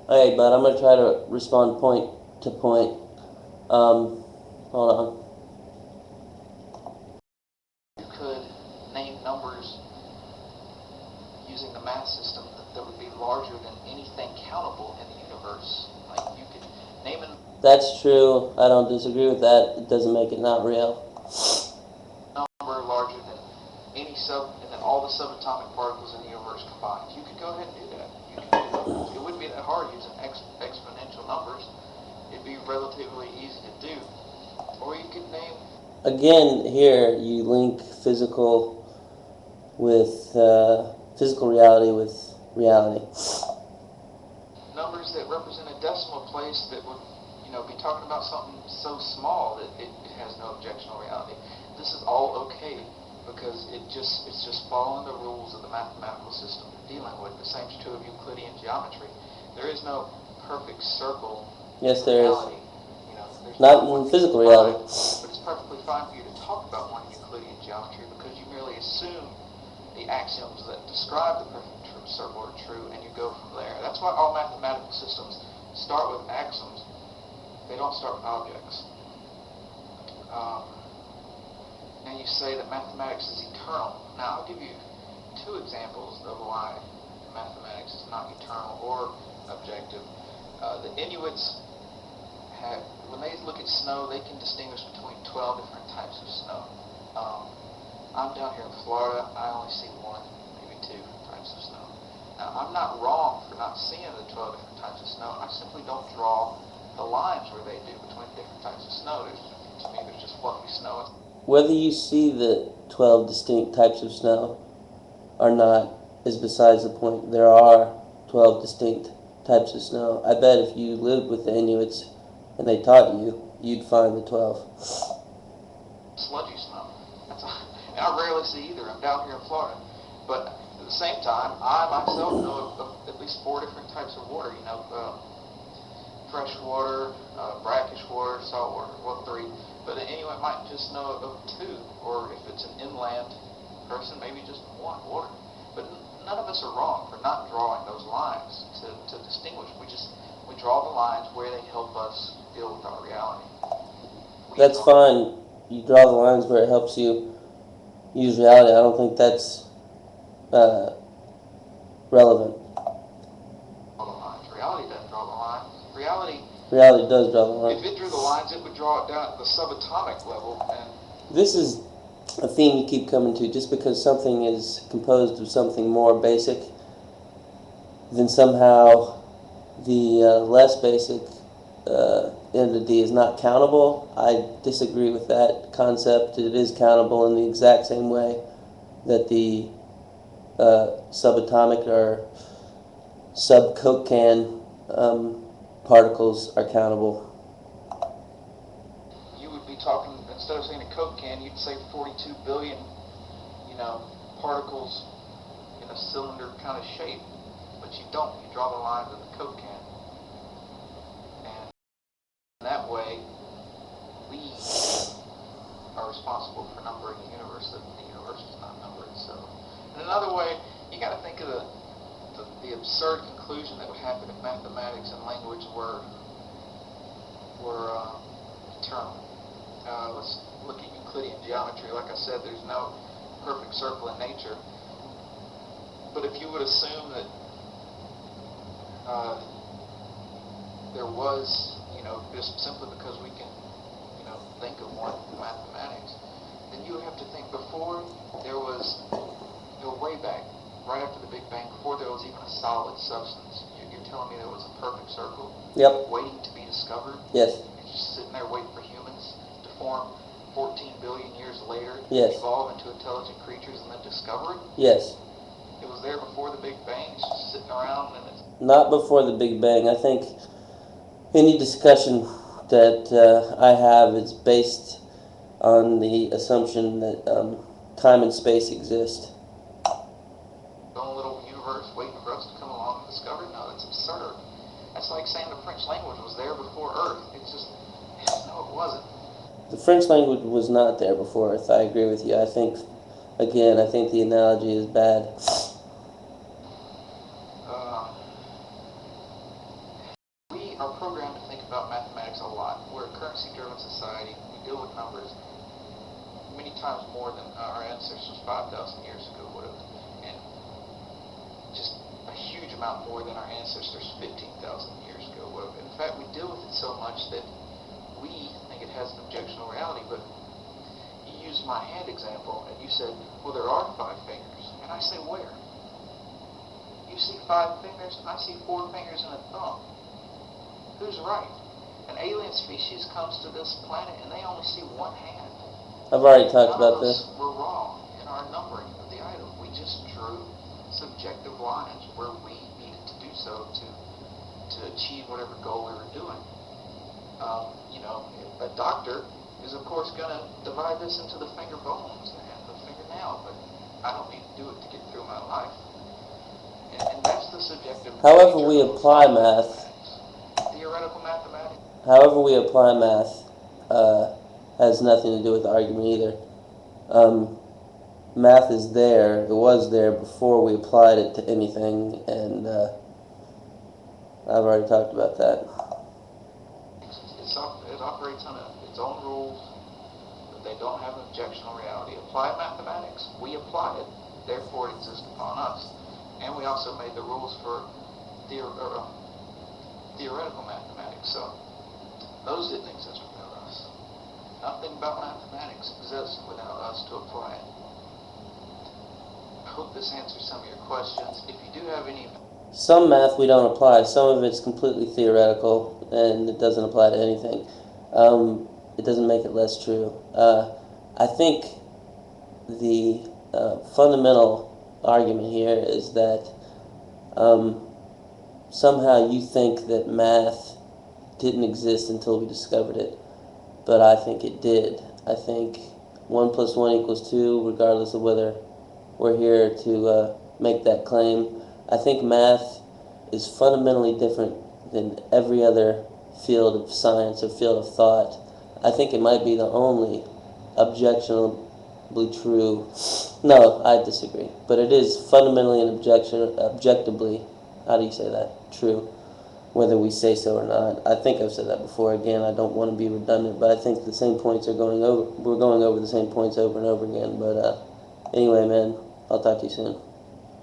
Hey, but I'm gonna try to respond point to point. Hold on. You could name numbers using the math system that would be larger than anything countable in the universe. Like you could name a That's true. I don't disagree with that. It doesn't make it not real. number larger than and then all the subatomic particles in the universe combined. You could go ahead and do that. You could do that. It wouldn't be that hard using exponential numbers. It'd be relatively easy to do. Or you could name Again, here you link physical reality with reality. numbers that represent a decimal place that would, be talking about something so small that it has no objectional reality. This is all okay because it's just following the rules of the mathematical system we're dealing with. The same is true of Euclidean geometry. There is no perfect circle Yes, in there is. reality. There's Not one in that you physical can reality. find, but it's perfectly fine for you to talk about one in Euclidean geometry because you merely assume the axioms that describe the perfect circle are true, and you go from there. That's why all mathematical systems start with axioms. They don't start with objects. Now you say that mathematics is eternal. Now I'll give you two examples of why mathematics is not eternal or objective. The Inuits when they look at snow, they can distinguish between 12 different types of snow. I'm down here in Florida. I only see one, maybe two types of snow. Now, I'm not wrong for not seeing the 12 different types of snow. I simply don't draw the lines where they do between different types of snow. To me, there's just fluffy snow. Whether you see the 12 distinct types of snow or not is besides the point. There are 12 distinct types of snow. I bet if you lived with the Inuits and they taught you, you'd find the 12. Sludgy snow. And I rarely see either. I'm down here in Florida. But at the same time, I myself know of at least 4 different types of water. Fresh water, brackish water, salt water. Well, 3. But an Inuit might just know of 2. Or if it's an inland person, maybe just 1 water. But none of us are wrong for not drawing those lines to distinguish. We draw the lines where they help us deal with our reality. That's fine. You draw the lines where it helps you use reality. I don't think that's relevant. Reality doesn't draw the line. Reality does draw the line. If it drew the lines, it would draw it down at the subatomic level. And this is a theme you keep coming to. Just because something is composed of something more basic, then somehow the less basic entity is not countable. I disagree with that concept. It is countable in the exact same way that the subatomic or sub-Coke can particles are countable. You would be talking, instead of saying a Coke can, you'd say 42 billion, particles in a cylinder kind of shape. But you don't. You draw the lines of the Coke can. And that way, we are responsible for numbering the universe, that the universe does not number itself. And another way, you got to think of the absurd conclusion that would happen if mathematics and language were eternal. Let's look at Euclidean geometry. Like I said, there's no perfect circle in nature. But if you would assume that there was, just simply because we can, think of one in mathematics, then you would have to think before there was, go way back, right after the Big Bang, before there was even a solid substance. You're telling me there was a perfect circle? Yep. Waiting to be discovered? Yes. It's just sitting there waiting for humans to form 14 billion years later, yes. evolve into intelligent creatures, and then discover it? Yes. It was there before the Big Bang, it's just sitting around, and it's... Not before the Big Bang. I think any discussion that I have is based on the assumption that time and space exist. Own little universe waiting for us to come along and discover it? No, that's absurd. That's like saying the French language was there before Earth. It's just, no, it wasn't. The French language was not there before Earth. I agree with you. I think the analogy is bad. we are programmed to think about mathematics a lot. We're a currency-driven society. We deal with numbers many times more than our ancestors 5,000 years ago would have, and just a huge amount more than our ancestors 15,000 years ago would have. In fact, we deal with it so much that we think it has an objectional reality. But you used my hand example, and you said, well, there are 5 fingers. And I say, where? You see 5 fingers, I see 4 fingers and a thumb. Who's right? An alien species comes to this planet and they only see 1 hand. I've already talked None about of us this. were wrong in our numbering of the item. We just drew subjective lines where we needed to do so to achieve whatever goal we were doing. A doctor is of course going to divide this into the finger bones and the fingernail, but I don't need to do it to get through my life. And that's the subjective. However we apply math, Theoretical mathematics. however we apply math, has nothing to do with the argument either. Math is there. It was there before we applied it to anything, and I've already talked about that. It operates on its own rules, but they don't have an objectional reality. Applied mathematics, we apply it, therefore it exists upon us. And we also made the rules for theoretical mathematics, so those didn't exist without us. Nothing about mathematics exists without us to apply it. I hope this answers some of your questions. If you do have any... Some math we don't apply. Some of it's completely theoretical, and it doesn't apply to anything. It doesn't make it less true. I think the fundamental argument here is that somehow you think that math didn't exist until we discovered it, but I think it did. I think 1 + 1 = 2, regardless of whether we're here to make that claim. I think math is fundamentally different than every other field of science or field of thought. I think it might be the only objectively true. No, I disagree. But it is fundamentally and objectively, how do you say that? True, whether we say so or not. I think I've said that before. Again, I don't want to be redundant, but I think the same points are going over. We're going over the same points over and over again. But anyway, man, I'll talk to you soon.